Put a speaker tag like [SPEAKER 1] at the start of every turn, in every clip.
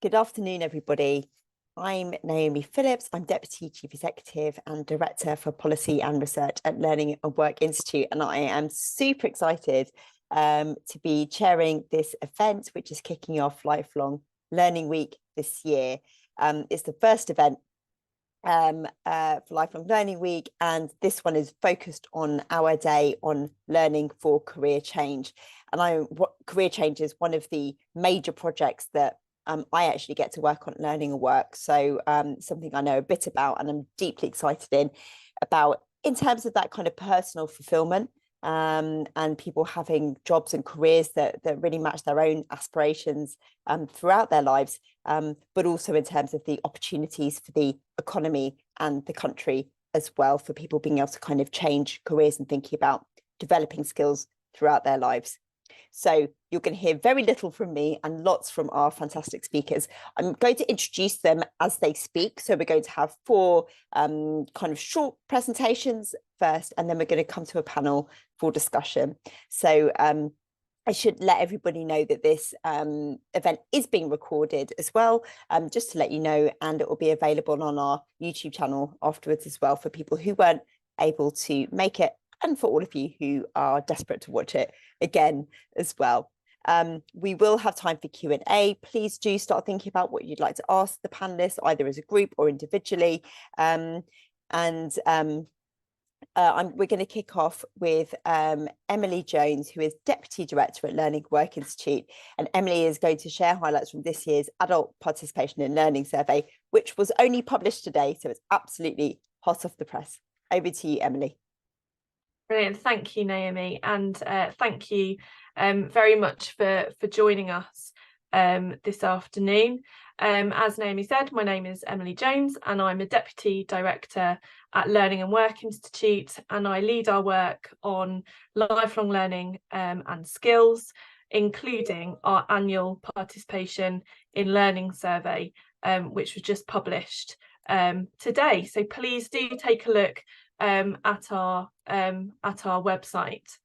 [SPEAKER 1] Good afternoon, everybody. I'm Naomi Phillips. I'm Deputy Chief Executive and Director for Policy and Research at Learning and Work Institute, and I am super excited to be chairing this event, which is kicking off Lifelong Learning Week this year. It's the first event for Lifelong Learning Week, and this one is focused on our day on learning for career change. And career change is one of the major projects that I actually get to work on Learning and Work. So something I know a bit about and I'm deeply excited about in terms of that kind of personal fulfillment and people having jobs and careers that really match their own aspirations throughout their lives, but also in terms of the opportunities for the economy and the country as well, for people being able to kind of change careers and thinking about developing skills throughout their lives. So you're going to hear very little from me and lots from our fantastic speakers. I'm going to introduce them as they speak. So we're going to have four kind of short presentations first, and then we're going to come to a panel for discussion. So I should let everybody know that this event is being recorded as well, just to let you know, and it will be available on our YouTube channel afterwards as well for people who weren't able to make it, and for all of you who are desperate to watch it again as well. We will have time for Q&A. Please do start thinking about what you'd like to ask the panelists, either as a group or individually. We're going to kick off with Emily Jones, who is Deputy Director at Learning Work Institute. And Emily is going to share highlights from this year's Adult Participation in Learning Survey, which was only published today. So it's absolutely hot off the press. Over to you, Emily.
[SPEAKER 2] Brilliant. Thank you, Naomi. And thank you very much for joining us this afternoon. As Naomi said, my name is Emily Jones and I'm a Deputy Director at Learning and Work Institute, and I lead our work on lifelong learning and skills, including our annual Participation in Learning Survey, which was just published today. So please do take a look at our website.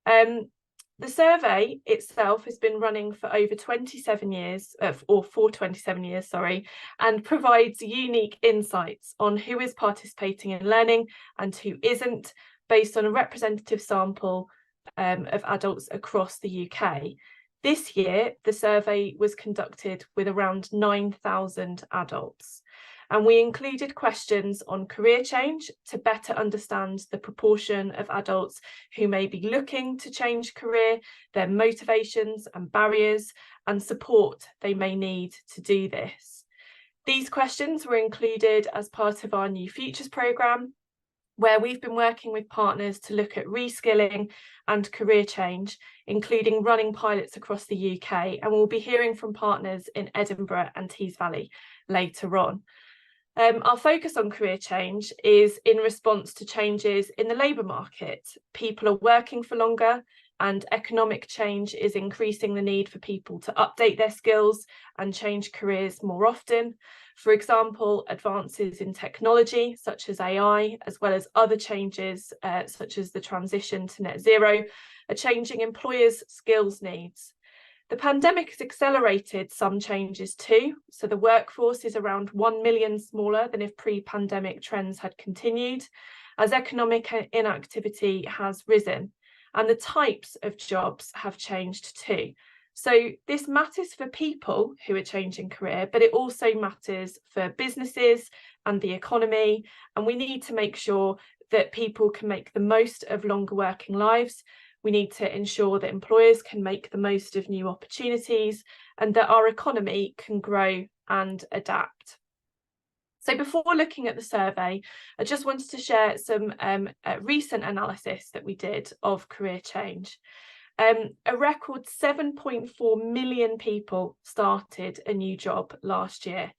[SPEAKER 2] The survey itself has been running for over 27 years, or for 27 years, sorry, and provides unique insights on who is participating in learning and who isn't, based on a representative sample of adults across the UK. This year, the survey was conducted with around 9,000 adults. And we included questions on career change to better understand the proportion of adults who may be looking to change career, their motivations and barriers, and support they may need to do this. These questions were included as part of our New Futures programme, where we've been working with partners to look at reskilling and career change, including running pilots across the UK. And we'll be hearing from partners in Edinburgh and Tees Valley later on. Our focus on career change is in response to changes in the labour market. People are working for longer, and economic change is increasing the need for people to update their skills and change careers more often. For example, advances in technology such as AI, as well as other changes such as the transition to net zero, are changing employers' skills needs. The pandemic has accelerated some changes too, so the workforce is around 1 million smaller than if pre-pandemic trends had continued, as economic inactivity has risen, and the types of jobs have changed too. So this matters for people who are changing career, but it also matters for businesses and the economy, and we need to make sure that people can make the most of longer working lives. We need to ensure that employers can make the most of new opportunities and that our economy can grow and adapt. So before looking at the survey, I just wanted to share some recent analysis that we did of career change. A record 7.4 million people started a new job last year.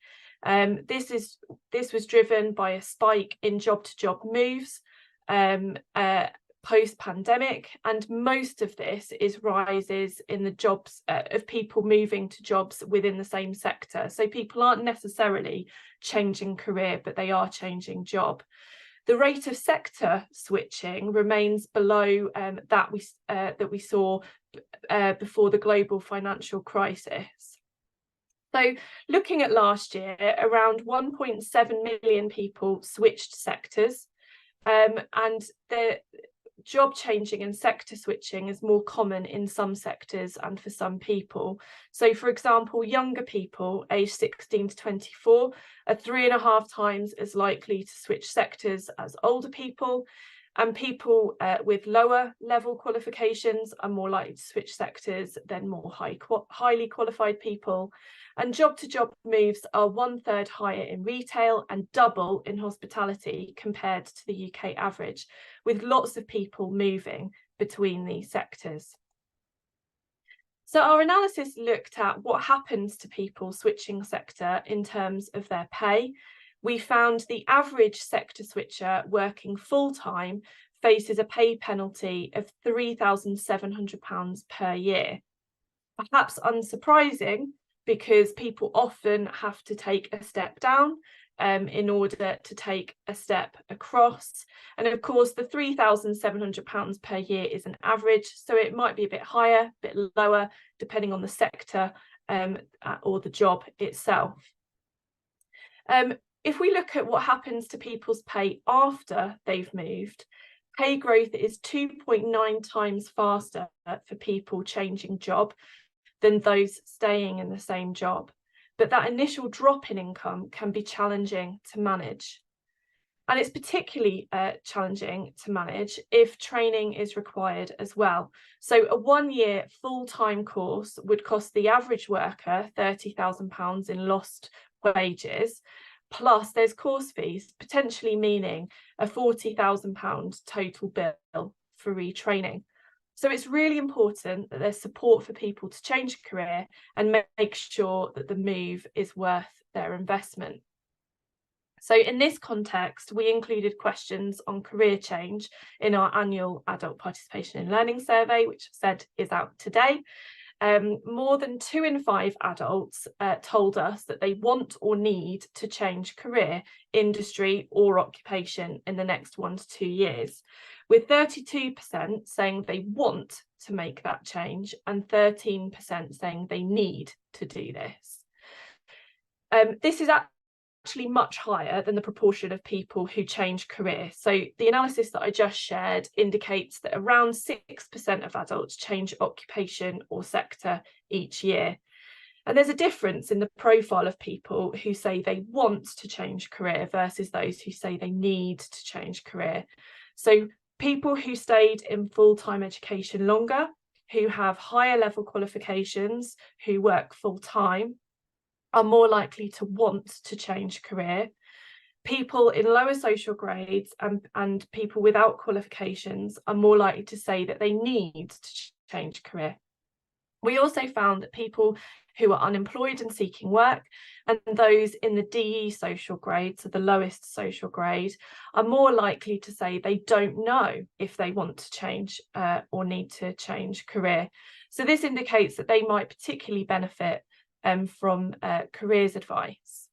[SPEAKER 2] This was driven by a spike in job-to-job moves post-pandemic, and most of this is rises in the jobs of people moving to jobs within the same sector. So people aren't necessarily changing career, but they are changing job. The rate of sector switching remains below that we saw before the global financial crisis. So looking at last year, around 1.7 million people switched sectors, and the job changing and sector switching is more common in some sectors and for some people. So for example, younger people aged 16 to 24 are 3.5 times as likely to switch sectors as older people, and people with lower level qualifications are more likely to switch sectors than more highly qualified people. And job to job moves are 1/3 higher in retail and double in hospitality compared to the UK average, with lots of people moving between these sectors. So our analysis looked at what happens to people switching sector in terms of their pay. We found the average sector switcher working full-time faces a pay penalty of £3,700 per year. Perhaps unsurprising, because people often have to take a step down in order to take a step across. And of course, the £3,700 per year is an average, so it might be a bit higher, a bit lower, depending on the sector or the job itself. If we look at what happens to people's pay after they've moved, pay growth is 2.9 times faster for people changing job than those staying in the same job. But that initial drop in income can be challenging to manage. And it's particularly challenging to manage if training is required as well. So a 1-year full-time course would cost the average worker £30,000 in lost wages, plus there's course fees, potentially meaning a £40,000 total bill for retraining. So it's really important that there's support for people to change career and make sure that the move is worth their investment. So in this context, we included questions on career change in our annual Adult Participation in Learning survey, which I said is out today. More than 2 in 5 adults told us that they want or need to change career, industry or occupation in the next 1 to 2 years, with 32% saying they want to make that change and 13% saying they need to do this. This is actually much higher than the proportion of people who change career. So the analysis that I just shared indicates that around 6% of adults change occupation or sector each year. And there's a difference in the profile of people who say they want to change career versus those who say they need to change career. So people who stayed in full-time education longer, who have higher level qualifications, who work full-time, are more likely to want to change career. People in lower social grades and people without qualifications are more likely to say that they need to change career. We also found that people who are unemployed and seeking work and those in the DE social grade, so the lowest social grade, are more likely to say they don't know if they want to change or need to change career. So this indicates that they might particularly benefit from careers advice.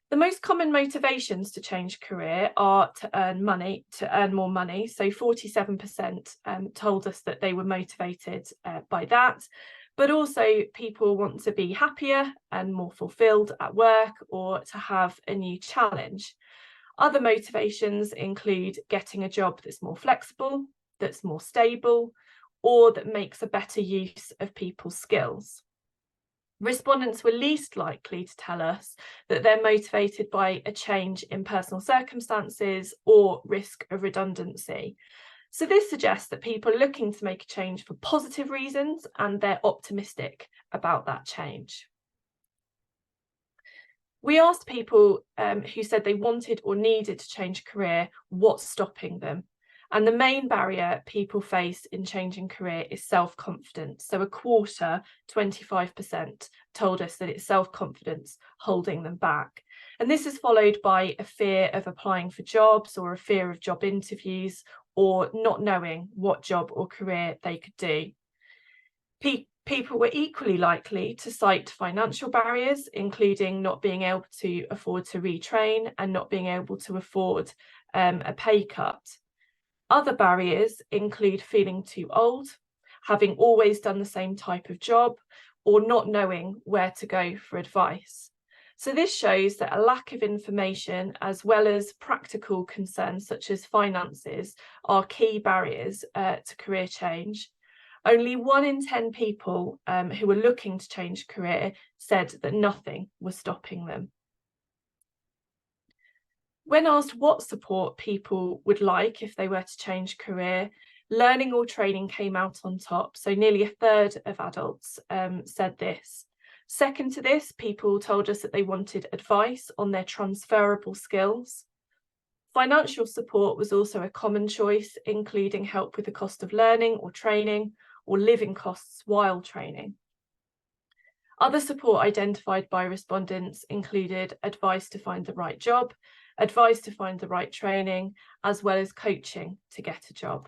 [SPEAKER 2] The most common motivations to change career are to earn money, to earn more money. So 47% told us that they were motivated by that, but also people want to be happier and more fulfilled at work or to have a new challenge. Other motivations include getting a job that's more flexible, that's more stable, or that makes a better use of people's skills. Respondents were least likely to tell us that they're motivated by a change in personal circumstances or risk of redundancy. So this suggests that people are looking to make a change for positive reasons and they're optimistic about that change. We asked people who said they wanted or needed to change career, what's stopping them? And the main barrier people face in changing career is self-confidence. So a quarter, 25%, told us that it's self-confidence holding them back. And this is followed by a fear of applying for jobs or a fear of job interviews or not knowing what job or career they could do. People were equally likely to cite financial barriers, including not being able to afford to retrain and not being able to afford a pay cut. Other barriers include feeling too old, having always done the same type of job, or not knowing where to go for advice. So this shows that a lack of information, as well as practical concerns such as finances, are key barriers to career change. Only 1 in 10 people who were looking to change career said that nothing was stopping them. When asked what support people would like if they were to change career, learning or training came out on top. So nearly 1/3 of adults said this. Second to this, people told us that they wanted advice on their transferable skills. Financial support was also a common choice, including help with the cost of learning or training, or living costs while training. Other support identified by respondents included advice to find the right job, advice to find the right training, as well as coaching to get a job.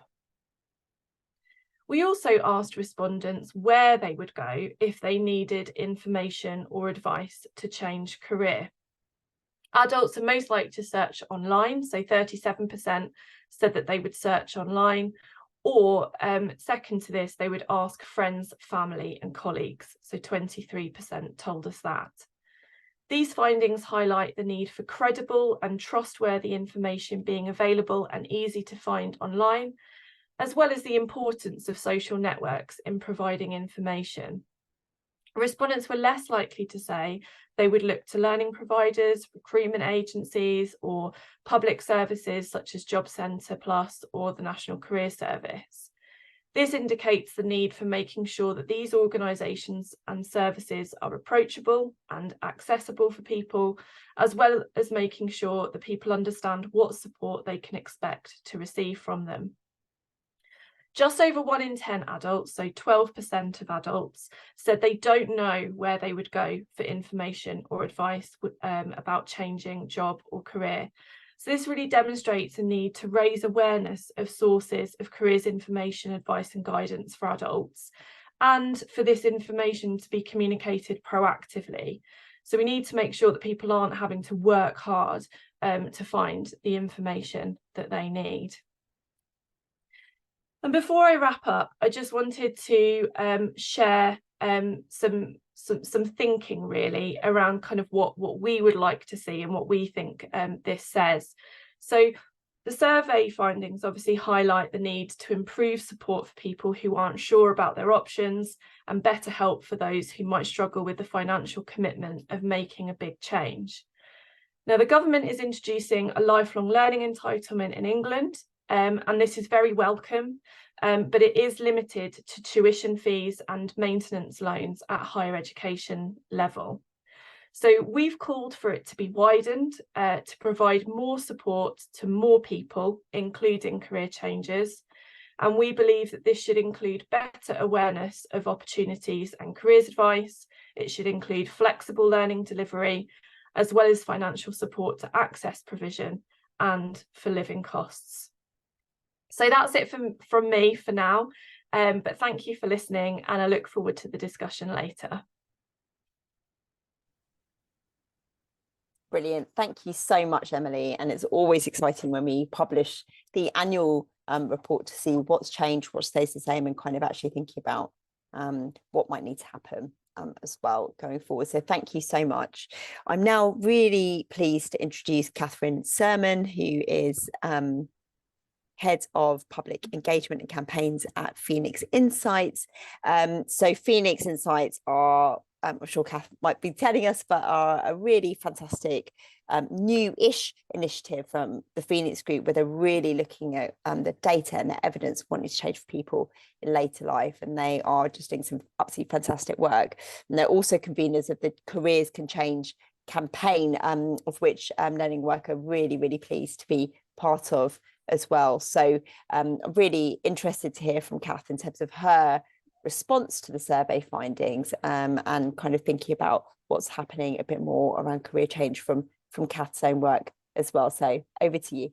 [SPEAKER 2] We also asked respondents where they would go if they needed information or advice to change career. Adults are most likely to search online, so 37% said that they would search online, or second to this, they would ask friends, family and colleagues, so 23% told us that. These findings highlight the need for credible and trustworthy information being available and easy to find online, as well as the importance of social networks in providing information. Respondents were less likely to say they would look to learning providers, recruitment agencies, or public services such as Job Centre Plus or the National Career Service. This indicates the need for making sure that these organisations and services are approachable and accessible for people, as well as making sure that people understand what support they can expect to receive from them. Just over 1 in 10 adults, so 12% of adults, said they don't know where they would go for information or advice about changing job or career. So this really demonstrates a need to raise awareness of sources of careers information, advice and guidance for adults, and for this information to be communicated proactively. So we need to make sure that people aren't having to work hard to find the information that they need. And before I wrap up, I just wanted to share some thinking really around kind of what we would like to see and what we think this says. So the survey findings obviously highlight the need to improve support for people who aren't sure about their options, and better help for those who might struggle with the financial commitment of making a big change. Now, the government is introducing a lifelong learning entitlement in England, and this is very welcome, but it is limited to tuition fees and maintenance loans at higher education level. So we've called for it to be widened to provide more support to more people, including career changers. And we believe that this should include better awareness of opportunities and careers advice. It should include flexible learning delivery, as well as financial support to access provision and for living costs. So that's it from me for now, but thank you for listening, and I look forward to the discussion later.
[SPEAKER 1] Brilliant. Thank you so much, Emily. And it's always exciting when we publish the annual report to see what's changed, what stays the same, and kind of actually thinking about what might need to happen as well going forward. So thank you so much. I'm now really pleased to introduce Catherine Sermon, who is Head of Public Engagement and Campaigns at Phoenix Insights. So Phoenix Insights are, I'm sure Kath might be telling us, but are a really fantastic new-ish initiative from the Phoenix Group, where they're really looking at the data and the evidence wanting to change for people in later life. And they are just doing some absolutely fantastic work. And they're also conveners of the Careers Can Change campaign, of which Learning Work are really, really pleased to be part of as well. So I'm really interested to hear from Kath in terms of her response to the survey findings, and kind of thinking about what's happening a bit more around career change from Kath's own work as well. So over to you.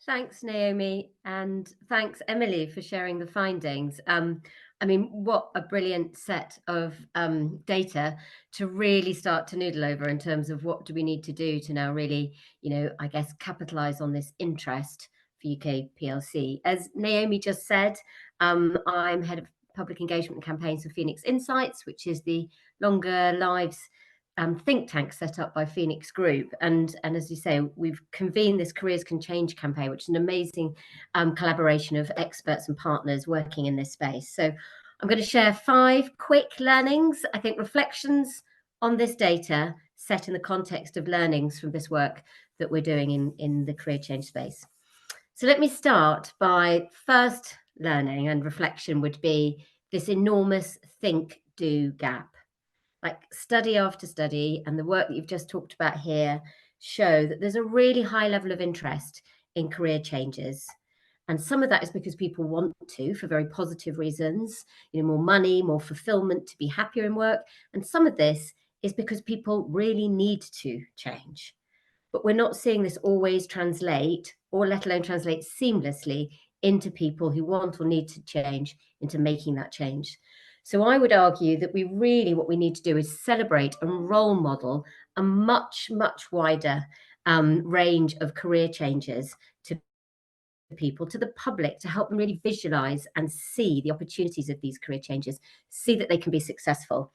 [SPEAKER 3] Thanks, Naomi, and thanks, Emily, for sharing the findings. I mean, what a brilliant set of data to really start to noodle over in terms of what do we need to do to now really, I guess, capitalise on this interest for UK PLC. As Naomi just said, I'm Head of public engagement campaigns for Phoenix Insights, which is the longer lives think tank set up by Phoenix Group. And as you say, we've convened this Careers Can Change campaign, which is an amazing collaboration of experts and partners working in this space. So I'm going to share 5 quick learnings, I think reflections on this data set in the context of learnings from this work that we're doing in the career change space. So let me start by first learning and reflection would be this enormous think-do gap. Like study after study and the work that you've just talked about here show that there's a really high level of interest in career changes. And some of that is because people want to, for very positive reasons, more money, more fulfillment, to be happier in work. And some of this is because people really need to change. But we're not seeing this always translate, or let alone translate seamlessly into people who want or need to change, into making that change. So I would argue that what we need to do is celebrate and role model a much, much wider range of career changes to people, to the public, to help them really visualize and see the opportunities of these career changes, see that they can be successful,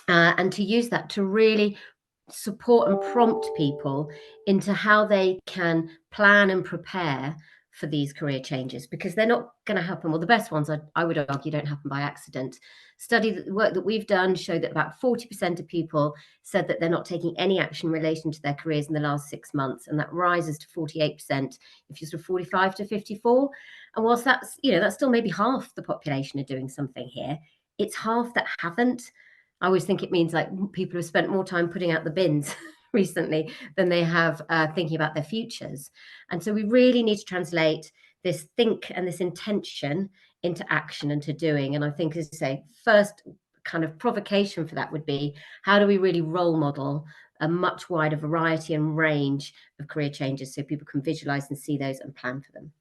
[SPEAKER 3] and to use that to really support and prompt people into how they can plan and prepare for these career changes, because they're not going to happen. Well, the best ones, I would argue, don't happen by accident. Work that we've done showed that about 40% of people said that they're not taking any action in relation to their careers in the last 6 months, and that rises to 48% if you're sort of 45 to 54. And whilst that's still maybe half the population are doing something here, it's half that haven't. I always think it means like people have spent more time putting out the bins recently than they have thinking about their futures. And so we really need to translate this think and this intention into action and to doing. And I think, as I say, first kind of provocation for that would be, how do we really role model a much wider variety and range of career changes so people can visualize and see those and plan for them?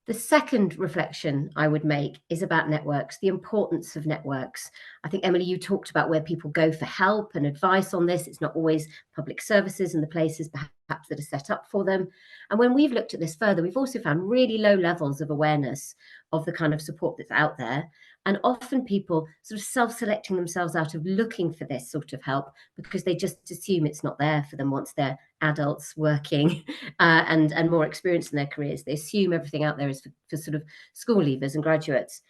[SPEAKER 3] The second reflection I would make is about networks, the importance of networks. I think, Emily, you talked about where people go for help and advice on this. It's not always public services and the places perhaps that are set up for them. And when we've looked at this further, we've also found really low levels of awareness of the kind of support that's out there. And often people sort of self-selecting themselves out of looking for this sort of help because they just assume it's not there for them once they're adults working and more experienced in their careers. They assume everything out there is for sort of school leavers and graduates.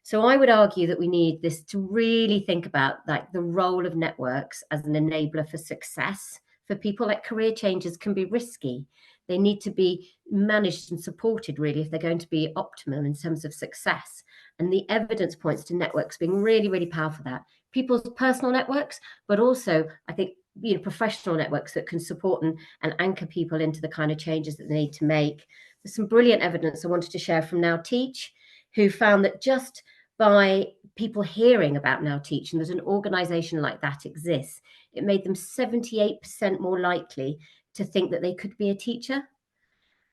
[SPEAKER 3] So I would argue that we need this to really think about like the role of networks as an enabler for success for people. Like career changes can be risky. They need to be managed and supported really if they're going to be optimum in terms of success. And the evidence points to networks being really, really powerful for that. People's personal networks, but also I think professional networks that can support and anchor people into the kind of changes that they need to make. There's some brilliant evidence I wanted to share from Now Teach, who found that just by people hearing about Now Teach and that an organization like that exists, it made them 78% more likely to think that they could be a teacher.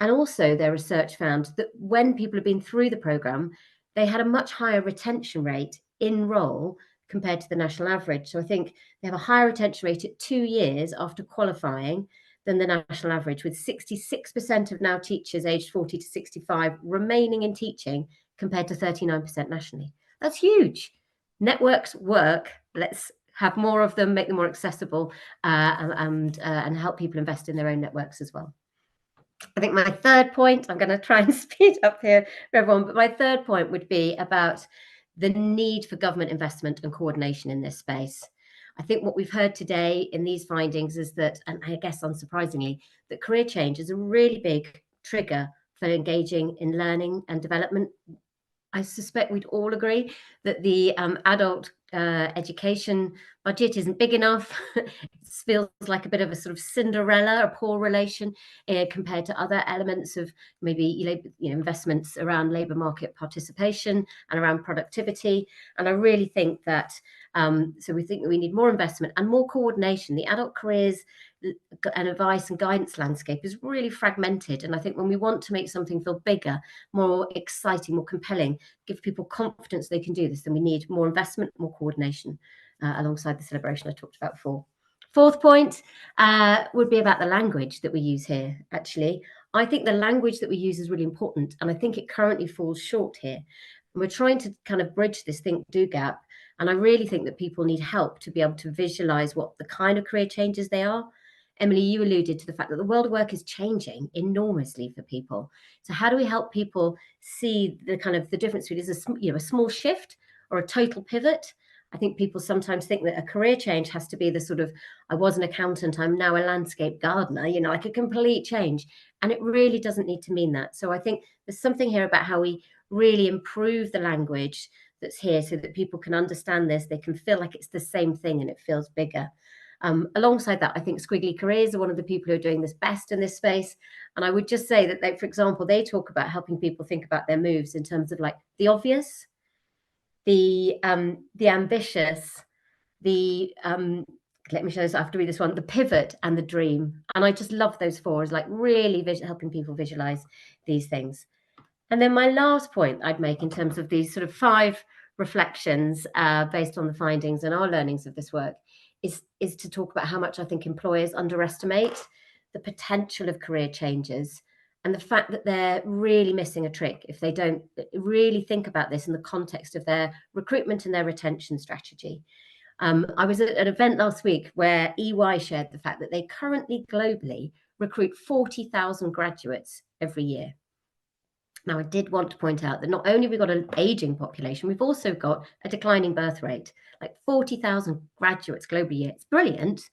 [SPEAKER 3] And also their research found that when people have been through the program, they had a much higher retention rate in role compared to the national average. So I think they have a higher retention rate at 2 years after qualifying than the national average, with 66% of Now Teachers aged 40 to 65 remaining in teaching compared to 39% nationally. That's huge. Networks work. Let's have more of them, make them more accessible, and help people invest in their own networks as well. I think my third point, I'm going to try and speed up here for everyone, but my third point would be about the need for government investment and coordination in this space. I think what we've heard today in these findings is that, and I guess unsurprisingly, that career change is a really big trigger for engaging in learning and development. I suspect we'd all agree that the adult education budget isn't big enough. It feels like a bit of a sort of Cinderella, a poor relation compared to other elements of maybe investments around labour market participation and around productivity. And I really think that so we think that we need more investment and more coordination. The adult careers and advice and guidance landscape is really fragmented. And I think when we want to make something feel bigger, more exciting, more compelling, give people confidence they can do this, then we need more investment, more coordination alongside the celebration I talked about before. Fourth point would be about the language that we use here, actually. I think the language that we use is really important, and I think it currently falls short here. And we're trying to kind of bridge this think do gap. And I really think that people need help to be able to visualize what the kind of career changes they are. Emily, you alluded to the fact that the world of work is changing enormously for people. So how do we help people see the kind of the difference between a small shift or a total pivot? I think people sometimes think that a career change has to be the sort of, I was an accountant, I'm now a landscape gardener, like a complete change. And it really doesn't need to mean that. So I think there's something here about how we really improve the language that's here so that people can understand this. They can feel like it's the same thing and it feels bigger. Alongside that, I think Squiggly Careers are one of the people who are doing this best in this space. And I would just say that they, for example, they talk about helping people think about their moves in terms of like the obvious, the ambitious, let me show this, I have to read this one, the pivot and the dream. And I just love those four as like really helping people visualize these things. And then my last point I'd make in terms of these sort of 5 reflections based on the findings and our learnings of this work is to talk about how much I think employers underestimate the potential of career changes and the fact that they're really missing a trick if they don't really think about this in the context of their recruitment and their retention strategy. I was at an event last week where EY shared the fact that they currently globally recruit 40,000 graduates every year. Now, I did want to point out that not only have we got an aging population, we've also got a declining birth rate, like 40,000 graduates globally. It's brilliant,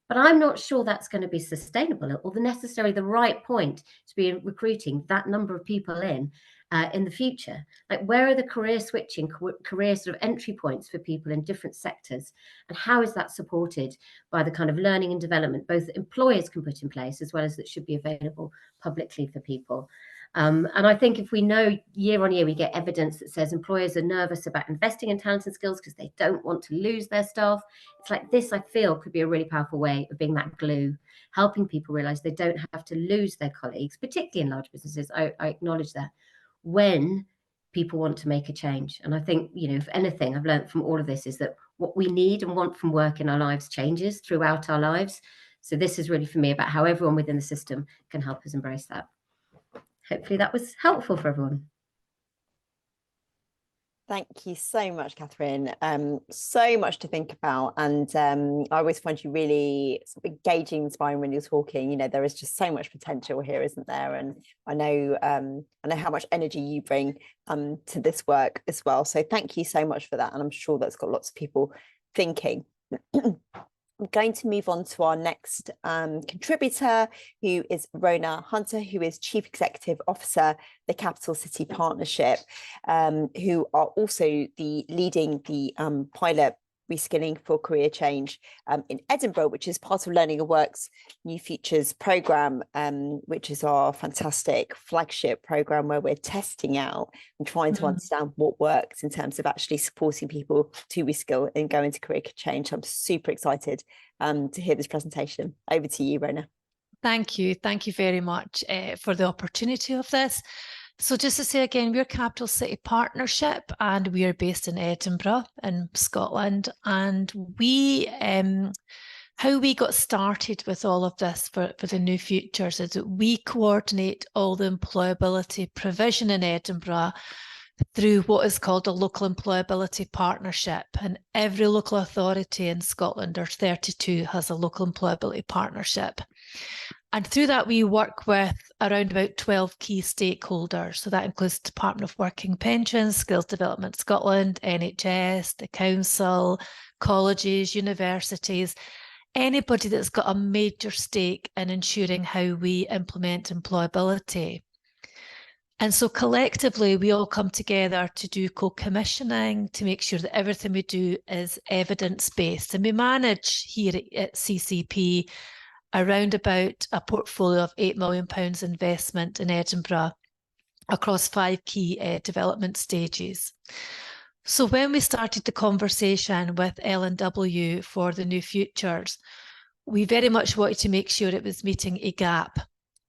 [SPEAKER 3] but I'm not sure that's going to be sustainable or necessarily the right point to be recruiting that number of people in the future. Like, where are the career switching, career sort of entry points for people in different sectors? And how is that supported by the kind of learning and development both employers can put in place as well as that should be available publicly for people? And I think if we know year on year, we get evidence that says employers are nervous about investing in talent and skills because they don't want to lose their staff. It's like this, I feel, could be a really powerful way of being that glue, helping people realize they don't have to lose their colleagues, particularly in large businesses. I acknowledge that when people want to make a change. And I think, if anything, I've learned from all of this is that what we need and want from work in our lives changes throughout our lives. So this is really for me about how everyone within the system can help us embrace that. Hopefully that was helpful for everyone.
[SPEAKER 1] Thank you so much, Catherine. So much to think about, and I always find you really sort of engaging, inspiring when you're talking. There is just so much potential here, isn't there? And I know how much energy you bring to this work as well. So thank you so much for that, and I'm sure that's got lots of people thinking. I'm going to move on to our next contributor, who is Rona Hunter, who is Chief Executive Officer, the Capital City Partnership, who are also leading the pilot Reskilling for Career Change in Edinburgh, which is part of Learning and Work's New Futures programme, which is our fantastic flagship programme where we're testing out and trying to understand what works in terms of actually supporting people to reskill and go into career change. I'm super excited to hear this presentation. Over to you, Rona.
[SPEAKER 4] Thank you. Thank you very much for the opportunity of this. So just to say again, we're Capital City Partnership and we are based in Edinburgh in Scotland. And we, how we got started with all of this for the New Futures is that we coordinate all the employability provision in Edinburgh through what is called a local employability partnership. And every local authority in Scotland, or 32, has a local employability partnership. And through that, we work with around about 12 key stakeholders. So that includes Department of Work and Pensions, Skills Development Scotland, NHS, the council, colleges, universities, anybody that's got a major stake in ensuring how we implement employability. And so collectively, we all come together to do co-commissioning to make sure that everything we do is evidence-based. And we manage here at CCP around about a portfolio of £8 million investment in Edinburgh across 5 key development stages. So when we started the conversation with L&W for the New Futures, we very much wanted to make sure it was meeting a gap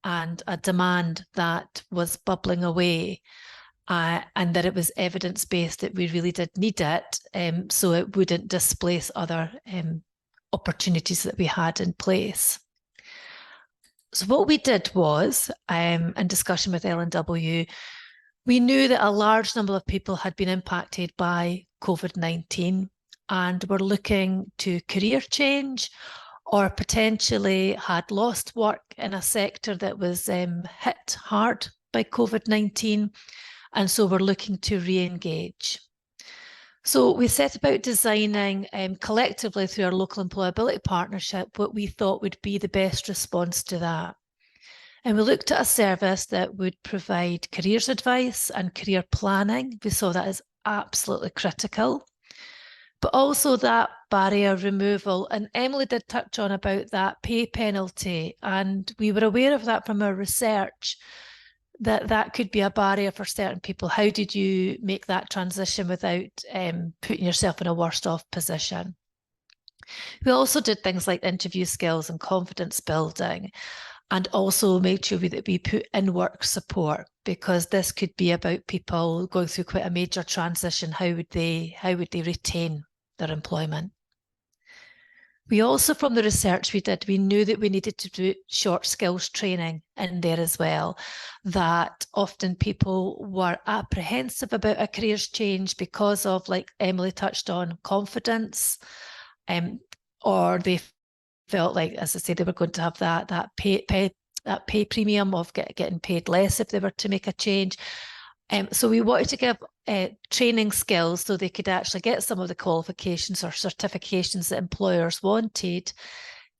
[SPEAKER 4] and a demand that was bubbling away, and that it was evidence-based, that we really did need it, so it wouldn't displace other opportunities that we had in place. So what we did was, in discussion with L&W, We knew that a large number of people had been impacted by COVID-19 and were looking to career change or potentially had lost work in a sector that was hit hard by COVID-19, and so we're looking to re-engage. So we set about designing collectively through our local employability partnership what we thought would be the best response to that. And we looked at a service that would provide careers advice and career planning. We saw that as absolutely critical. But also that barrier removal. And Emily did touch on about that pay penalty. And we were aware of that from our research, that that could be a barrier for certain people. How did you make that transition without putting yourself in a worse off position? We also did things like interview skills and confidence building, and also made sure that we put in work support, because this could be about people going through quite a major transition. How would they retain their employment? We also, from the research we did, we knew that we needed to do short skills training in there as well, that often people were apprehensive about a careers change because of, like Emily touched on, confidence, or they felt like, as I say, they were going to have that pay premium of getting paid less if they were to make a change. So we wanted to give training skills so they could actually get some of the qualifications or certifications that employers wanted,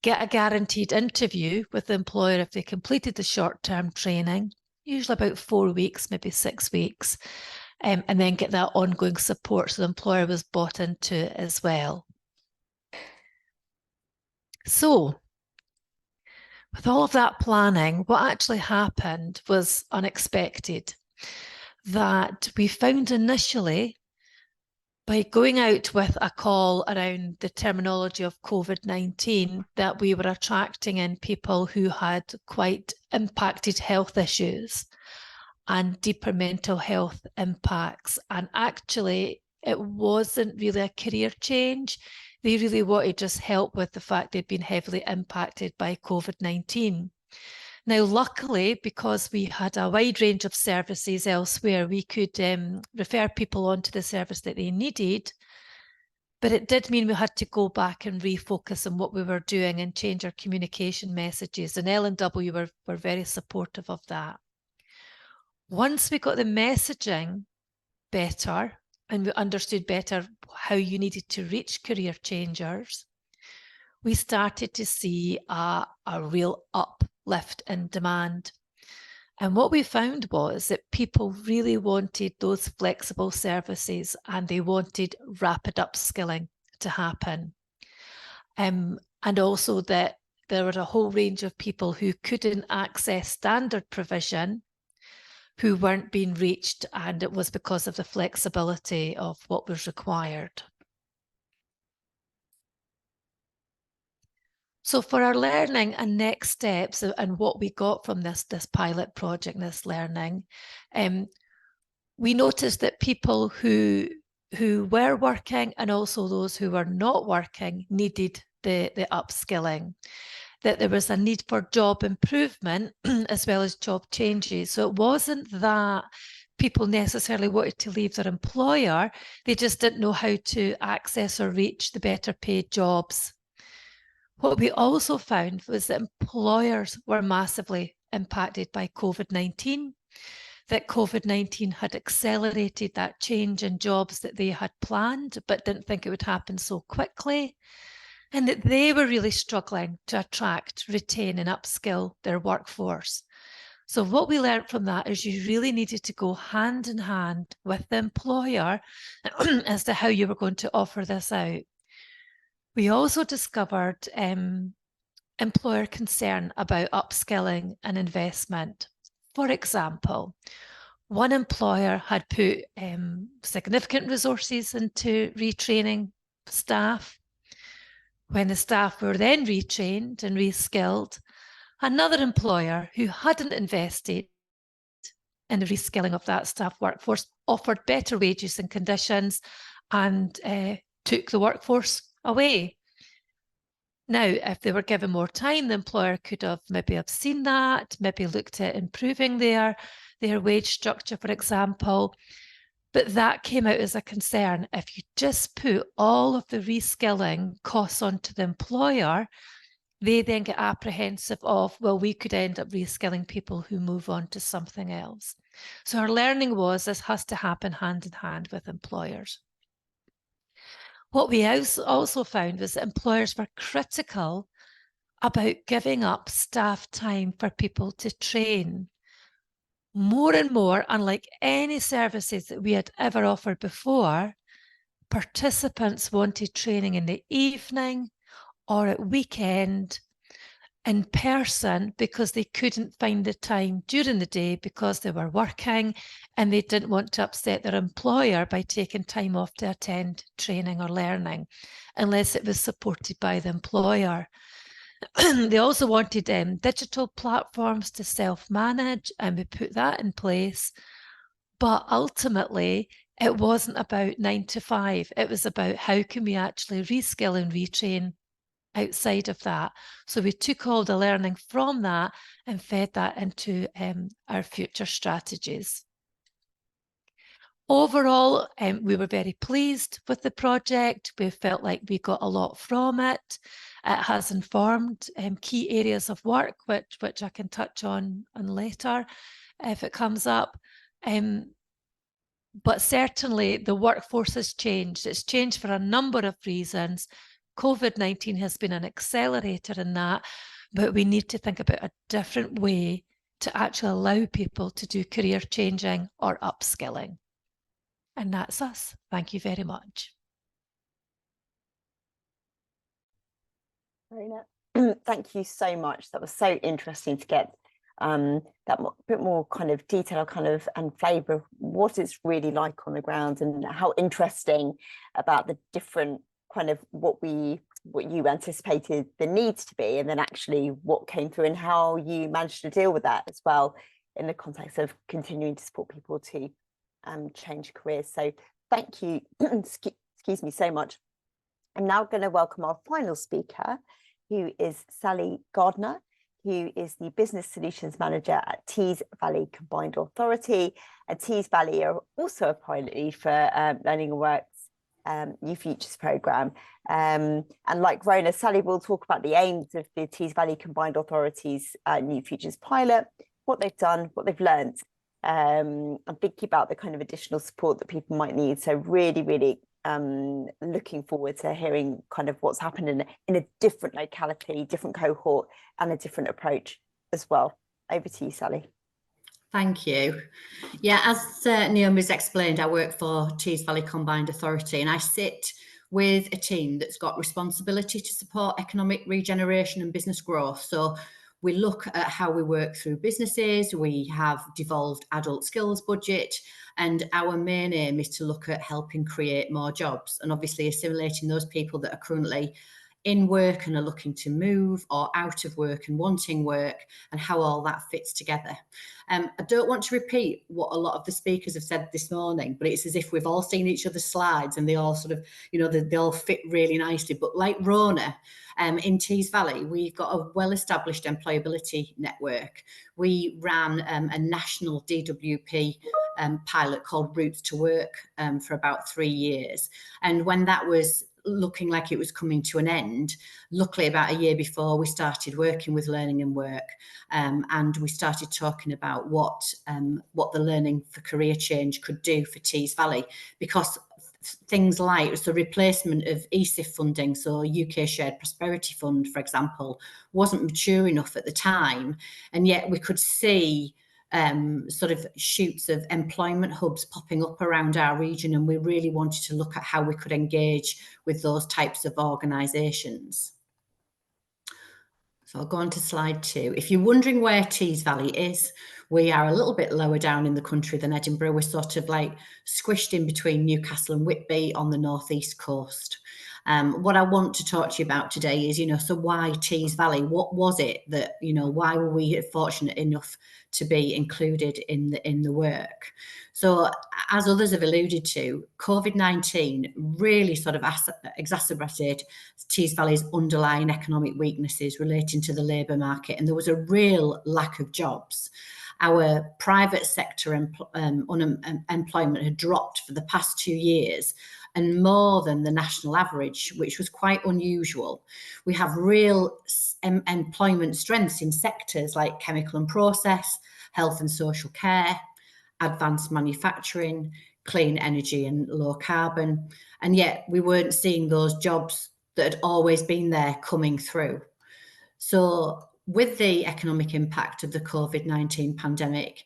[SPEAKER 4] get a guaranteed interview with the employer if they completed the short-term training, usually about 4 weeks, maybe 6 weeks, and then get that ongoing support so the employer was bought into it as well. So with all of that planning, what actually happened was unexpected. That we found initially, by going out with a call around the terminology of COVID-19, that we were attracting in people who had quite impacted health issues and deeper mental health impacts. And actually, it wasn't really a career change. They really wanted just help with the fact they'd been heavily impacted by COVID-19. Now, luckily, because we had a wide range of services elsewhere, we could refer people onto the service that they needed, but it did mean we had to go back and refocus on what we were doing and change our communication messages, and L&W were very supportive of that. Once we got the messaging better and we understood better how you needed to reach career changers, we started to see a real uplift in demand. And what we found was that people really wanted those flexible services and they wanted rapid upskilling to happen. And also that there were a whole range of people who couldn't access standard provision, who weren't being reached, and it was because of the flexibility of what was required. So for our learning and next steps and what we got from this pilot project, this learning, we noticed that people who were working and also those who were not working needed the upskilling, that there was a need for job improvement as well as job changes. So it wasn't that people necessarily wanted to leave their employer, they just didn't know how to access or reach the better paid jobs. What we also found was that employers were massively impacted by COVID-19, that COVID-19 had accelerated that change in jobs that they had planned, but didn't think it would happen so quickly, and that they were really struggling to attract, retain, and upskill their workforce. So what we learned from that is you really needed to go hand in hand with the employer as to how you were going to offer this out. We also discovered employer concern about upskilling and investment. For example, one employer had put significant resources into retraining staff. When the staff were then retrained and reskilled, another employer who hadn't invested in the reskilling of that staff workforce offered better wages and conditions and took the workforce away. Now, if they were given more time, the employer could have maybe have seen that, maybe looked at improving their wage structure, for example. But that came out as a concern. If you just put all of the reskilling costs onto the employer, they then get apprehensive of, well, we could end up reskilling people who move on to something else. So our learning was this has to happen hand in hand with employers. What we also found was that employers were critical about giving up staff time for people to train. More and more, unlike any services that we had ever offered before, participants wanted training in the evening or at weekend in person because they couldn't find the time during the day because they were working and they didn't want to upset their employer by taking time off to attend training or learning unless it was supported by the employer. They also wanted digital platforms to self-manage, and we put that in place. But ultimately, it wasn't about 9 to 5. It was about how can we actually reskill and retrain outside of that. So we took all the learning from that and fed that into our future strategies. Overall, we were very pleased with the project. We felt like we got a lot from it. It has informed key areas of work, which I can touch on later if it comes up. But certainly the workforce has changed. It's changed for a number of reasons. COVID-19 has been an accelerator in that, but we need to think about a different way to actually allow people to do career changing or upskilling. And that's us. Thank you very much.
[SPEAKER 1] Rona, thank you so much. That was so interesting to get that bit more kind of detail and flavour of what it's really like on the ground and how interesting about the different kind of what you anticipated the needs to be, and then actually what came through and how you managed to deal with that as well in the context of continuing to support people to change careers. So thank you, excuse me, so much. I'm now going to welcome our final speaker, who is Sally Gardner, who is the Business Solutions Manager at Tees Valley Combined Authority. And Tees Valley are also a pilot lead for Learning and Work's New Futures programme. And like Rona, Sally will talk about the aims of the Tees Valley Combined Authority's New Futures pilot, what they've done, what they've learned, and thinking about the kind of additional support that people might need. So really, really looking forward to hearing kind of what's happened in a different locality, different cohort, and a different approach as well. Over to you, Sally.
[SPEAKER 5] Thank you. Yeah, as Naomi's explained, I work for Tees Valley Combined Authority, and I sit with a team that's got responsibility to support economic regeneration and business growth. So we look at how we work through businesses. We have devolved adult skills budget, and our main aim is to look at helping create more jobs and obviously assimilating those people that are currently in work and are looking to move or out of work and wanting work, and how all that fits together. I don't want to repeat what a lot of the speakers have said this morning, but it's as if we've all seen each other's slides and they all sort of, you know, they all fit really nicely. But like Rona, in Tees Valley, we've got a well-established employability network. We ran a national DWP pilot called Routes to Work for about 3 years. And when that was looking like it was coming to an end, luckily about a year before, we started working with Learning and Work, and we started talking about what the Learning for Career Change could do for Tees Valley, because things like the replacement of ESIF funding, so UK Shared Prosperity Fund, for example, wasn't mature enough at the time, and yet we could see sort of shoots of employment hubs popping up around our region, and we really wanted to look at how we could engage with those types of organisations. So I'll go on to slide 2. If you're wondering where Tees Valley is, we are a little bit lower down in the country than Edinburgh. We're sort of like squished in between Newcastle and Whitby on the northeast coast. What I want to talk to you about today is, so why Tees Valley? What was it that, why were we fortunate enough to be included in the work? So as others have alluded to, COVID-19 really sort of exacerbated Tees Valley's underlying economic weaknesses relating to the labour market, and there was a real lack of jobs. Our private sector unemployment had dropped for the past 2 years, and more than the national average, which was quite unusual. We have real employment strengths in sectors like chemical and process, health and social care, advanced manufacturing, clean energy and low carbon. And yet we weren't seeing those jobs that had always been there coming through. So with the economic impact of the COVID-19 pandemic,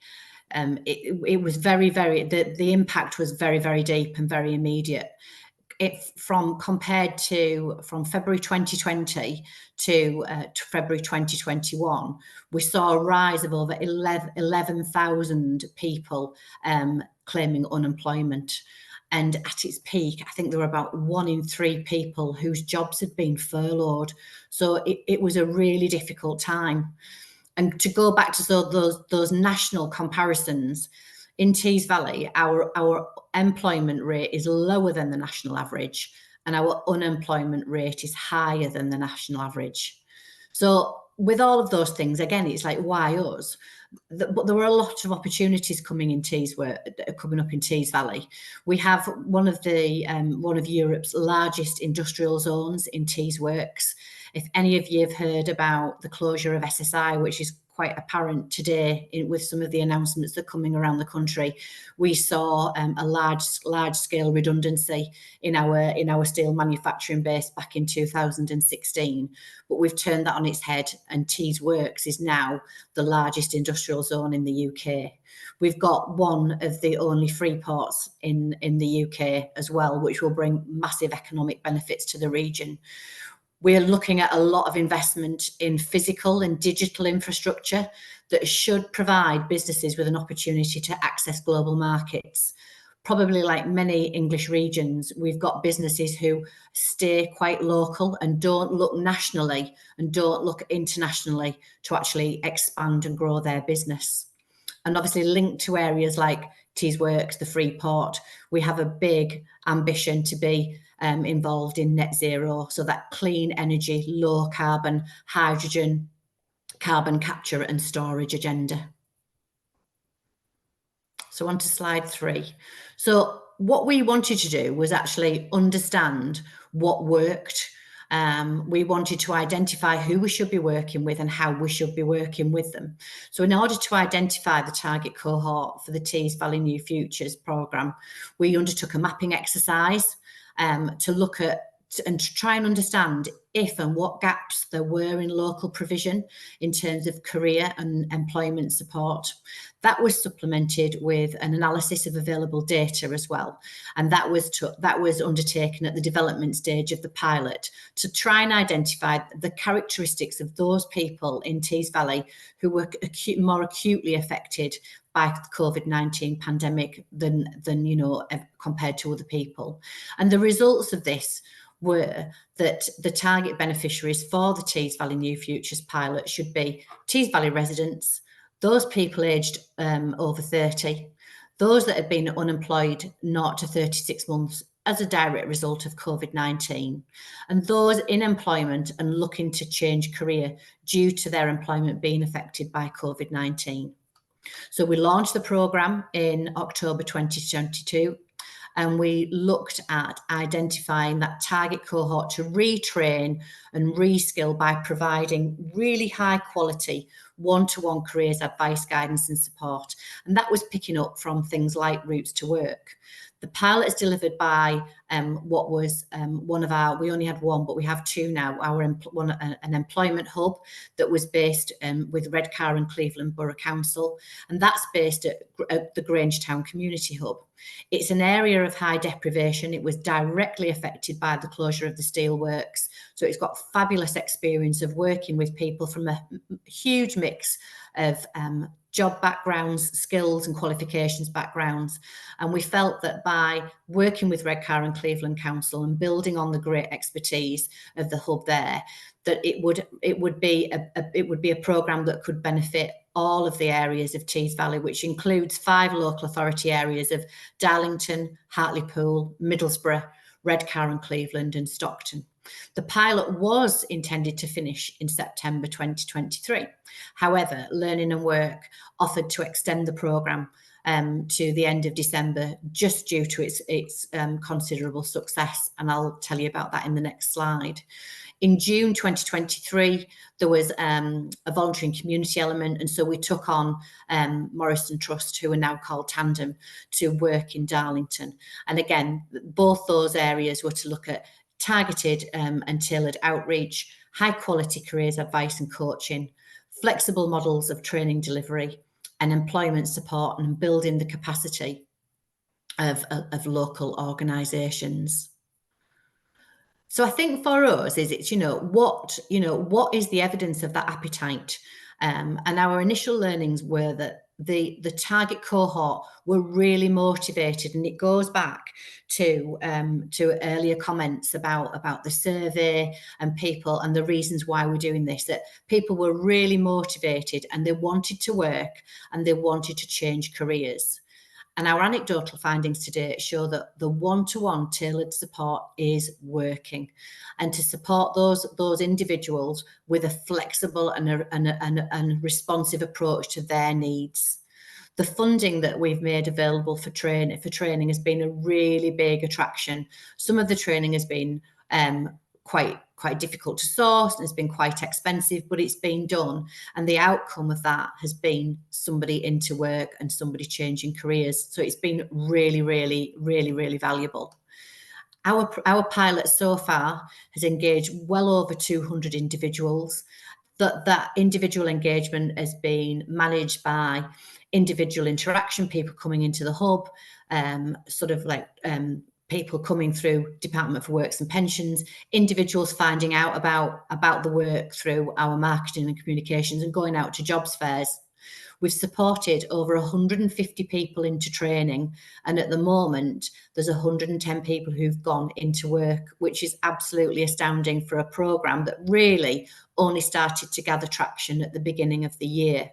[SPEAKER 5] it was the impact was very, very deep and very immediate. From February 2020 to February 2021, we saw a rise of over 11,000 people claiming unemployment. And at its peak, I think there were about 1 in 3 people whose jobs had been furloughed. So it was a really difficult time. And to go back to those national comparisons, in Tees Valley, our employment rate is lower than the national average, and our unemployment rate is higher than the national average. So with all of those things, again, it's like, why us? But there were a lot of opportunities coming up in Tees Valley. We have one of Europe's largest industrial zones in Tees Works. If any of you have heard about the closure of SSI, which is quite apparent today with some of the announcements that are coming around the country, we saw a large scale redundancy in our steel manufacturing base back in 2016. But we've turned that on its head, and Tees Works is now the largest industrial zone in the UK. We've got one of the only free ports in the UK as well, which will bring massive economic benefits to the region. We're looking at a lot of investment in physical and digital infrastructure that should provide businesses with an opportunity to access global markets. Probably like many English regions, we've got businesses who stay quite local and don't look nationally and don't look internationally to actually expand and grow their business. And obviously linked to areas like Tees Works, the free port, we have a big ambition to be involved in net zero, so that clean energy, low carbon, hydrogen, carbon capture and storage agenda. So on to slide 3. So what we wanted to do was actually understand what worked. We wanted to identify who we should be working with and how we should be working with them. So in order to identify the target cohort for the Tees Valley New Futures programme, we undertook a mapping exercise to look at and to try and understand if and what gaps there were in local provision in terms of career and employment support. That was supplemented with an analysis of available data as well. And that was undertaken at the development stage of the pilot to try and identify the characteristics of those people in Tees Valley who were more acutely affected by the COVID-19 pandemic than compared to other people. And the results of this were that the target beneficiaries for the Tees Valley New Futures pilot should be Tees Valley residents, those people aged over 30, those that had been unemployed 0 to 36 months as a direct result of COVID-19, and those in employment and looking to change career due to their employment being affected by COVID-19. So we launched the programme in October 2022, and we looked at identifying that target cohort to retrain and reskill by providing really high quality one-to-one careers advice, guidance and support. And that was picking up from things like routes to work. The pilot is delivered by what was we only had one, but we have 2 now, an employment hub that was based with Redcar and Cleveland Borough Council, and that's based at the Grangetown Community Hub. It's an area of high deprivation. It was directly affected by the closure of the steelworks, so it's got fabulous experience of working with people from a huge mix of job backgrounds, skills and qualifications backgrounds. And we felt that by working with Redcar and and Cleveland Council, and building on the great expertise of the hub there, that it would be a programme that could benefit all of the areas of Tees Valley, which includes 5 local authority areas of Darlington, Hartlepool, Middlesbrough, Redcar and Cleveland and Stockton. The pilot was intended to finish in September 2023. However, Learning and Work offered to extend the programme to the end of December, just due to its considerable success. And I'll tell you about that in the next slide. In June 2023, there was a voluntary and community element, and so we took on Morrison Trust, who are now called Tandem, to work in Darlington. And again, both those areas were to look at targeted and tailored outreach, high quality careers advice and coaching, flexible models of training delivery, and employment support, and building the capacity of local organisations. So I think for us it's, what is the evidence of that appetite? And our initial learnings were that the target cohort were really motivated, and it goes back to earlier comments about the survey and people and the reasons why we're doing this, that people were really motivated and they wanted to work and they wanted to change careers. And our anecdotal findings today show that the one-to-one tailored support is working, and to support those individuals with a flexible and responsive approach to their needs. The funding that we've made available for training has been a really big attraction. Some of the training has been quite difficult to source and it's been quite expensive, but it's been done, and the outcome of that has been somebody into work and somebody changing careers. So it's been really, really, really, really valuable. Our pilot so far has engaged well over 200 individuals. That individual engagement has been managed by individual interaction, people coming into the hub, people coming through Department for Works and Pensions, individuals finding out about the work through our marketing and communications and going out to jobs fairs. We've supported over 150 people into training, and at the moment there's 110 people who've gone into work, which is absolutely astounding for a programme that really only started to gather traction at the beginning of the year.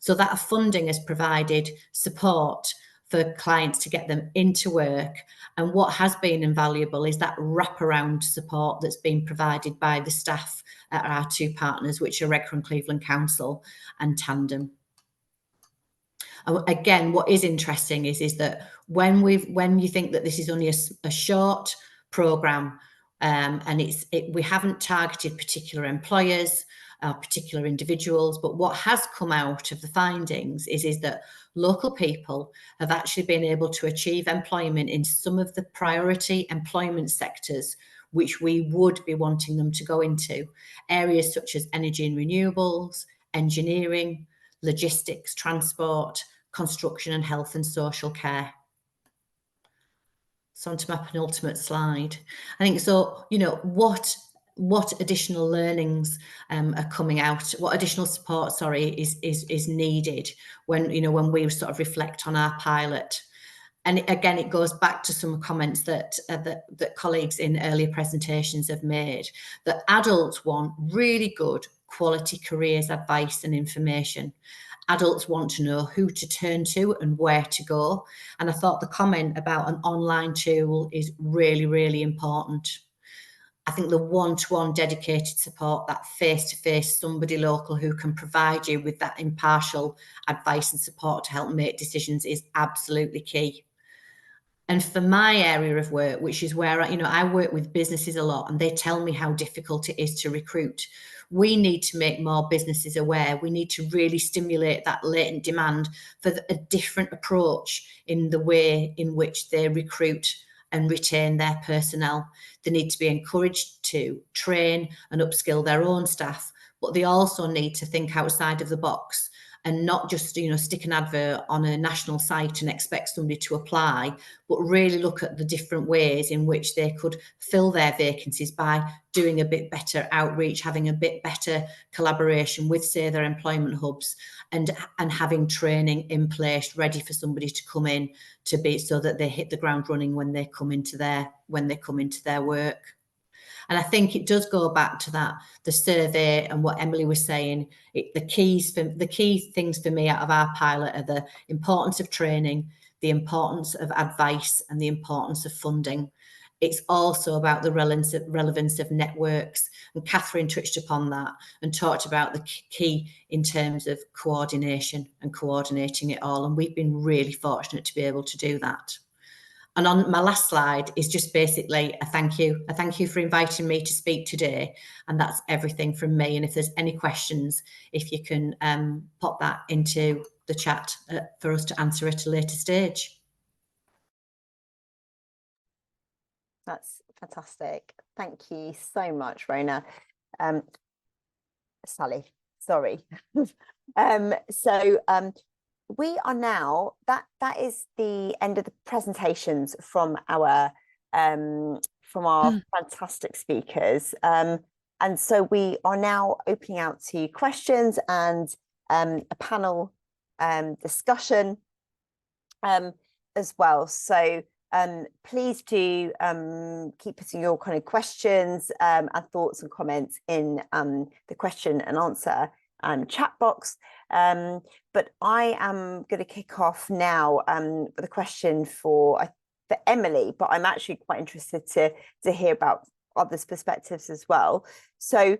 [SPEAKER 5] So that funding has provided support for clients to get them into work. And what has been invaluable is that wraparound support that's been provided by the staff at our 2 partners, which are Redcar and Cleveland Council and Tandem. And again, what is interesting is that when you think that this is only a short programme, and we haven't targeted particular employers, particular individuals, but what has come out of the findings is that local people have actually been able to achieve employment in some of the priority employment sectors which we would be wanting them to go into, areas such as energy and renewables, engineering, logistics, transport, construction and health and social care. So on to my penultimate slide. I think so, what additional learnings are coming out, what additional support, is needed when we sort of reflect on our pilot. And again, it goes back to some comments that colleagues in earlier presentations have made, that adults want really good quality careers advice and information. Adults want to know who to turn to and where to go. And I thought the comment about an online tool is really, really important. I think the one-to-one dedicated support, that face-to-face, somebody local who can provide you with that impartial advice and support to help make decisions, is absolutely key. And for my area of work, which is where I work with businesses a lot, and they tell me how difficult it is to recruit. We need to make more businesses aware. We need to really stimulate that latent demand for a different approach in the way in which they recruit and retain their personnel. They need to be encouraged to train and upskill their own staff, but they also need to think outside of the box and not just, you know, stick an advert on a national site and expect somebody to apply, but really look at the different ways in which they could fill their vacancies by doing a bit better outreach, having a bit better collaboration with, say, their employment hubs, and having training in place ready for somebody to come in to be, so that they hit the ground running when they come into their work. And I think it does go back to that, the survey and what Emily was saying. The key things for me out of our pilot are the importance of training, the importance of advice, and the importance of funding. It's also about the relevance of networks. And Catherine touched upon that and talked about the key in terms of coordination and coordinating it all. And we've been really fortunate to be able to do that. And on my last slide is just basically a thank you. A thank you for inviting me to speak today. And that's everything from me. And if there's any questions, if you can pop that into the chat for us to answer at a later stage.
[SPEAKER 1] That's fantastic. Thank you so much, Rona. Sally, sorry. We are now, that is the end of the presentations from our fantastic speakers. And so we are now opening out to questions and a panel discussion as well. So please do keep putting your kind of questions and thoughts and comments in the question and answer chat box. But I am going to kick off now with a question for Emily, but I'm actually quite interested to hear about others' perspectives as well. So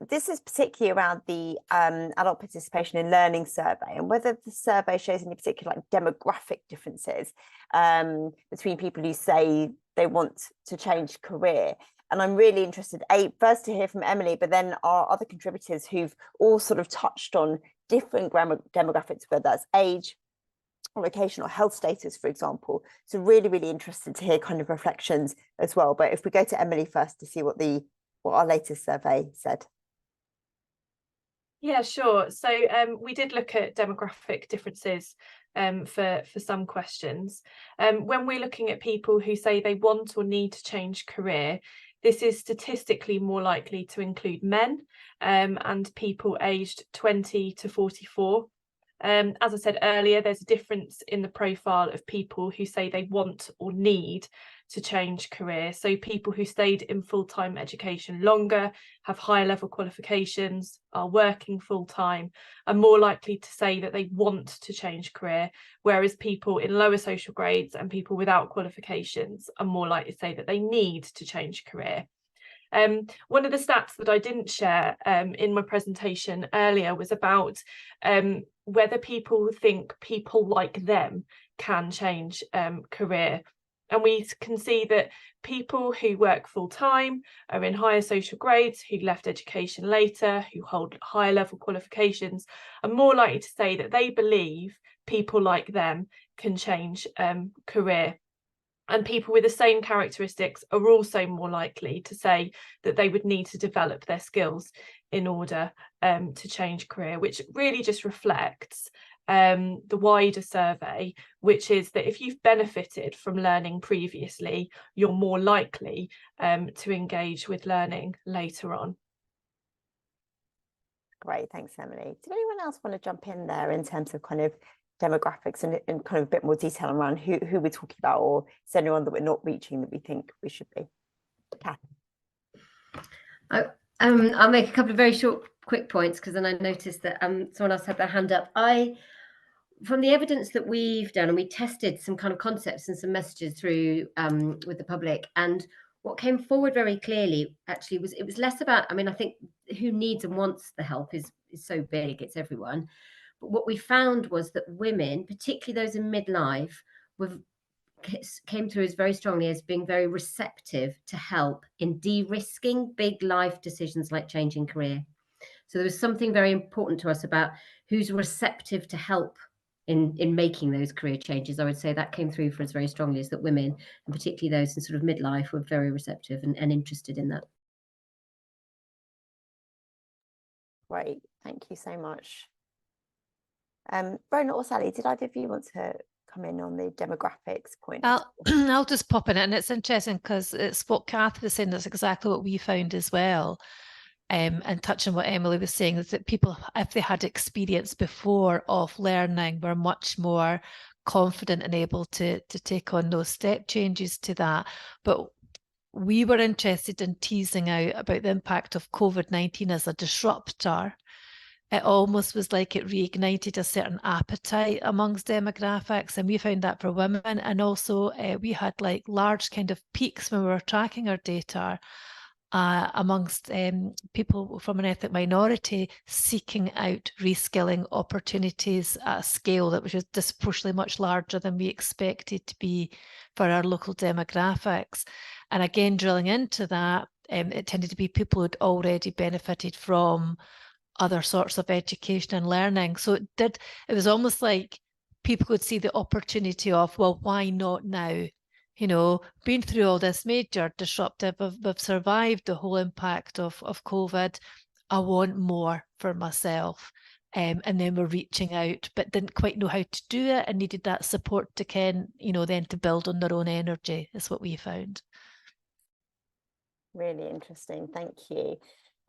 [SPEAKER 1] this is particularly around the adult participation in learning survey, and whether the survey shows any particular demographic differences between people who say they want to change career. And I'm really interested, first to hear from Emily, but then our other contributors who've all sort of touched on different demographics, whether that's age or location or health status, for example. So really, really interested to hear kind of reflections as well. But if we go to Emily first to see what our latest survey said.
[SPEAKER 2] Yeah, sure. So we did look at demographic differences for some questions. When we're looking at people who say they want or need to change career, this is statistically more likely to include men and people aged 20 to 44. As I said earlier, there's a difference in the profile of people who say they want or need to change career. So people who stayed in full-time education longer, have higher level qualifications, are working full-time, are more likely to say that they want to change career, whereas people in lower social grades and people without qualifications are more likely to say that they need to change career. One of the stats that I didn't share in my presentation earlier was about whether people think people like them can change career. And we can see that people who work full-time, are in higher social grades, who left education later, who hold higher level qualifications, are more likely to say that they believe people like them can change career. And people with the same characteristics are also more likely to say that they would need to develop their skills in order to change career, which really just reflects the wider survey, which is that if you've benefited from learning previously, you're more likely to engage with learning later on.
[SPEAKER 1] Great, thanks, Emily. Did anyone else want to jump in there in terms of kind of demographics and kind of a bit more detail around who we're talking about, or is there anyone that we're not reaching that we think we should be?
[SPEAKER 3] I'll make a couple of very short, quick points, because then I noticed that someone else had their hand up. From the evidence that we've done, and we tested some kind of concepts and some messages through with the public, and what came forward very clearly actually was it was less about, I mean, I think who needs and wants the help is so big, it's everyone. But what we found was that women, particularly those in midlife, came through as very strongly as being very receptive to help in de-risking big life decisions like changing career. So there was something very important to us about who's receptive to help in making those career changes. I would say that came through for us very strongly, is that women, and particularly those in sort of midlife, were very receptive and interested in that.
[SPEAKER 1] Great, thank you so much. Rona or Sally, did either of you want to come in on the demographics point?
[SPEAKER 4] I'll just pop in, and it's interesting because it's what Kath was saying. That's exactly what we found as well. And touching what Emily was saying, is that people, if they had experience before of learning, were much more confident and able to take on those step changes to that. But we were interested in teasing out about the impact of COVID-19 as a disruptor. It almost was like it reignited a certain appetite amongst demographics, and we found that for women. And also we had like large kind of peaks when we were tracking our data amongst people from an ethnic minority seeking out reskilling opportunities at a scale that was just disproportionately much larger than we expected to be for our local demographics. And again, drilling into that, it tended to be people who'd already benefited from other sorts of education and learning. So it was almost like people could see the opportunity of, well, why not now? You know, been through all this major disruptive, we've survived the whole impact of COVID. I want more for myself. And then we're reaching out, but didn't quite know how to do it and needed that support to then to build on their own energy, is what we found.
[SPEAKER 1] Really interesting, thank you.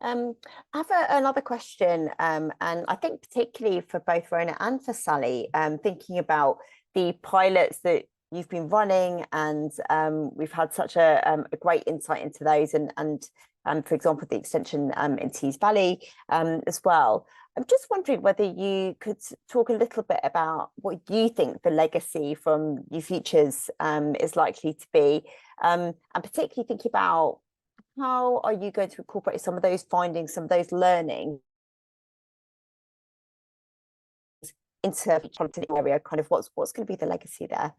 [SPEAKER 1] I have another question, and I think particularly for both Rona and for Sally, thinking about the pilots that you've been running, and we've had such a great insight into those, and for example, the extension in Tees Valley as well. I'm just wondering whether you could talk a little bit about what you think the legacy from New Futures is likely to be, and particularly thinking about how are you going to incorporate some of those findings, some of those learning into the area, kind of what's going to be the legacy there?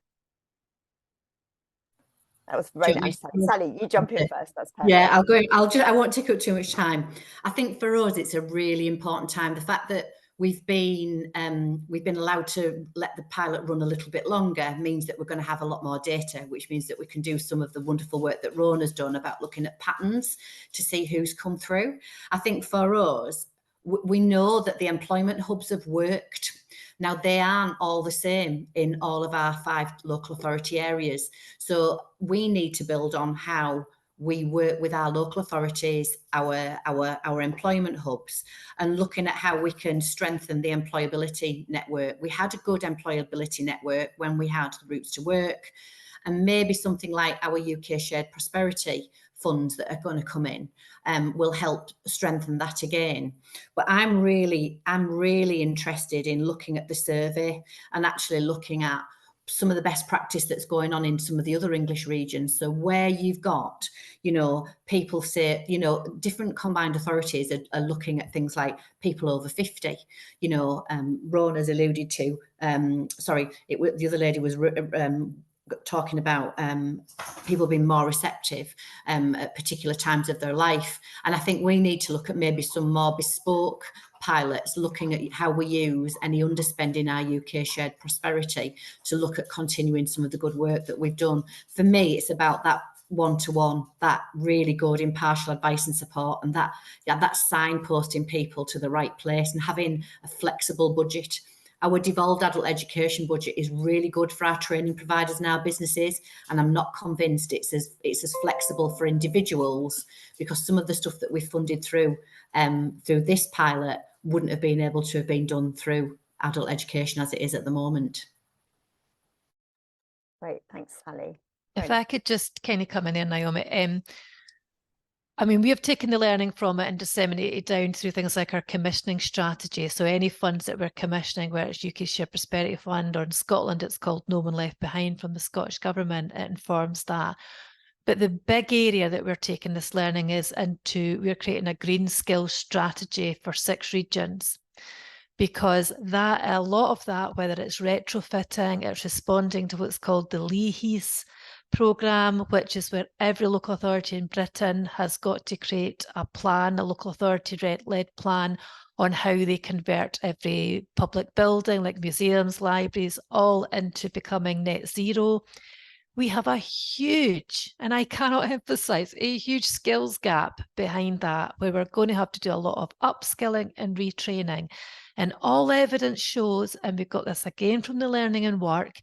[SPEAKER 1] That was Rona and Sally. Sally, you jump in first. That's perfect.
[SPEAKER 5] Yeah, I won't take up too much time. I think for us, it's a really important time. The fact that we've been allowed to let the pilot run a little bit longer means that we're going to have a lot more data, which means that we can do some of the wonderful work that Rona's done about looking at patterns to see who's come through. I think for us, we know that the employment hubs have worked. Now, they aren't all the same in all of our 5 local authority areas. So we need to build on how we work with our local authorities, our employment hubs, and looking at how we can strengthen the employability network. We had a good employability network when we had Routes to Work, and maybe something like our UK Shared Prosperity funds that are going to come in will help strengthen that again. But I'm really interested in looking at the survey and actually looking at some of the best practice that's going on in some of the other English regions. So where you've got, people say, different combined authorities are looking at things like people over 50, Rona's alluded to, the other lady was talking about people being more receptive at particular times of their life. And I think we need to look at maybe some more bespoke pilots, looking at how we use any underspend in our UK Shared Prosperity to look at continuing some of the good work that we've done. For me, it's about that one-to-one, that really good impartial advice and support, and that signposting people to the right place and having a flexible budget. Our devolved adult education budget is really good for our training providers and our businesses, and I'm not convinced it's as flexible for individuals, because some of the stuff that we funded through this pilot wouldn't have been able to have been done through adult education as it is at the moment.
[SPEAKER 1] Great, thanks, Sally.
[SPEAKER 4] If I could just kind of come in there, Naomi. We have taken the learning from it and disseminated it down through things like our commissioning strategy. So any funds that we're commissioning, whether it's UK Shared Prosperity Fund, or in Scotland it's called No One Left Behind from the Scottish Government, it informs that. But the big area that we're taking this learning is into, we're creating a green skills strategy for 6 regions. Because a lot of that, whether it's retrofitting, it's responding to what's called the Leahy's programme, which is where every local authority in Britain has got to create a plan, a local authority-led plan on how they convert every public building, like museums, libraries, all into becoming net zero. we have a huge, and I cannot emphasize, a huge skills gap behind that, where we're going to have to do a lot of upskilling and retraining. And all evidence shows, and we've got this again from the learning and work,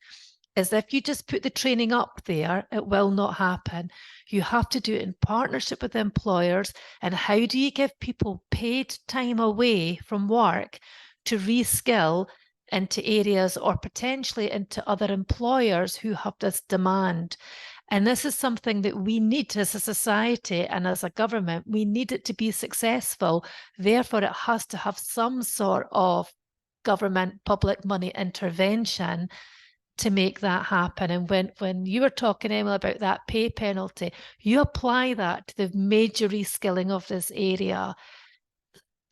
[SPEAKER 4] is if you just put the training up there, it will not happen. You have to do it in partnership with employers. And how do you give people paid time away from work to reskill into areas or potentially into other employers who have this demand? And this is something that we need as a society and as a government. We need it to be successful. Therefore, it has to have some sort of government public money intervention to make that happen. And when you were talking, Emma, about that pay penalty, you apply that to the major reskilling of this area,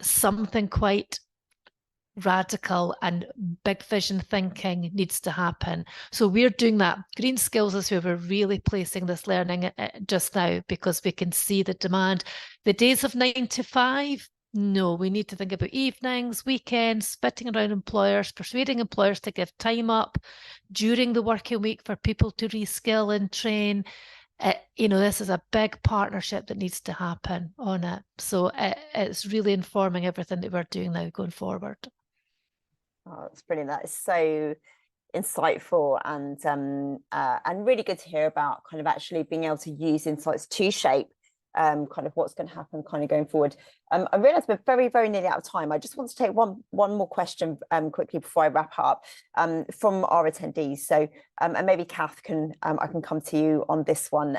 [SPEAKER 4] something quite radical and big vision thinking needs to happen. So we're doing that. Green skills is where we're really placing this learning just now, because we can see the demand. The days of 9 to 5, no, we need to think about evenings, weekends, spitting around employers, persuading employers to give time up during the working week for people to reskill and train. This is a big partnership that needs to happen on it. So it's really informing everything that we're doing now going forward.
[SPEAKER 1] Oh, that's brilliant. That is so insightful and really good to hear about kind of actually being able to use insights to shape kind of what's going to happen kind of going forward. I realise we're very, very nearly out of time. I just want to take one more question quickly before I wrap up from our attendees. So and maybe Kath I can come to you on this one.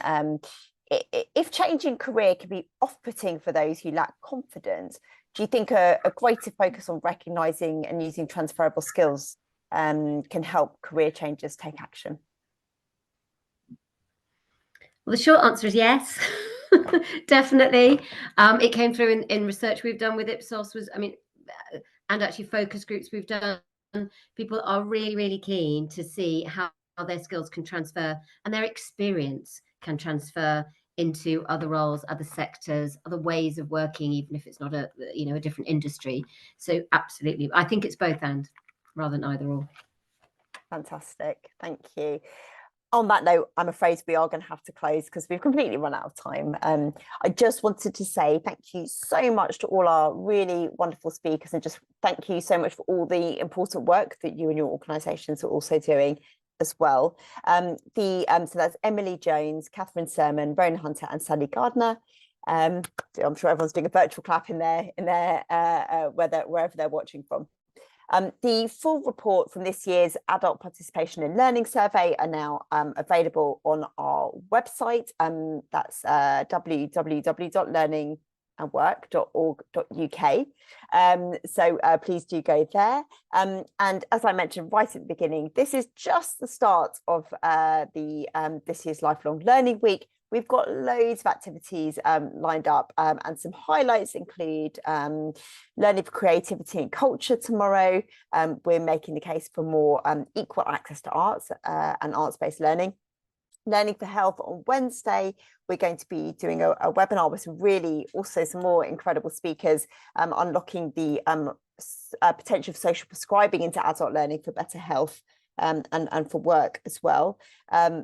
[SPEAKER 1] If changing career can be off-putting for those who lack confidence, do you think a greater focus on recognising and using transferable skills can help career changers take action?
[SPEAKER 3] Well, the short answer is yes, definitely. It came through in research we've done with Ipsos, and actually focus groups we've done. People are really, really keen to see how their skills can transfer and their experience can transfer into other roles, other sectors, other ways of working, even if it's not a different industry. So absolutely, I think it's both and rather than either or.
[SPEAKER 1] Fantastic, thank you. On that note, I'm afraid we are going to have to close because we've completely run out of time. I just wanted to say thank you so much to all our really wonderful speakers, and just thank you so much for all the important work that you and your organisations are also doing as well. So that's Emily Jones, Catherine Sermon, Rona Hunter and Sally Gardner. I'm sure everyone's doing a virtual clap in their wherever they're watching from. The full report from this year's Adult Participation in Learning Survey are now available on our website. That's www.learningandwork.org.uk. So please do go there. And as I mentioned right at the beginning, this is just the start of this year's Lifelong Learning Week. We've got loads of activities lined up, and some highlights include Learning for Creativity and Culture tomorrow. We're making the case for more equal access to arts and arts-based learning. Learning for Health on Wednesday, we're going to be doing a webinar with some more incredible speakers, unlocking the potential of social prescribing into adult learning for better health. And for work as well.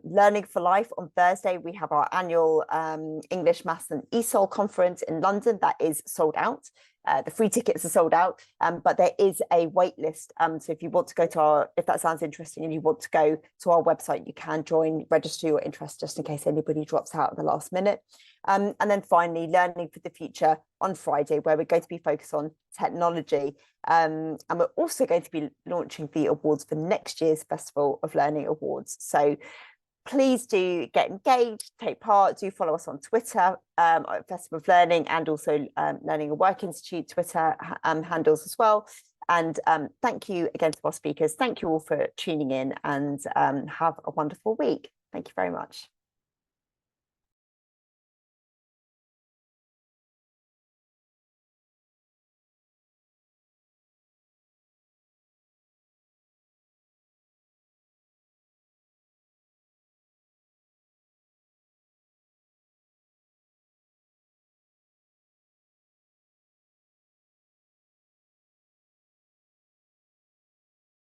[SPEAKER 1] Learning for Life on Thursday, we have our annual English, Maths and ESOL conference in London that is sold out. The free tickets are sold out, but there is a wait list. So if you want to go if that sounds interesting and you want to go to our website, you can register your interest just in case anybody drops out at the last minute. And then finally, Learning for the Future on Friday, where we're going to be focused on technology. And we're also going to be launching the awards for next year's Festival of Learning Awards. So please do get engaged, take part, do follow us on Twitter, Festival of Learning, and also Learning and Work Institute Twitter handles as well. And thank you again to our speakers. Thank you all for tuning in, and have a wonderful week. Thank you very much.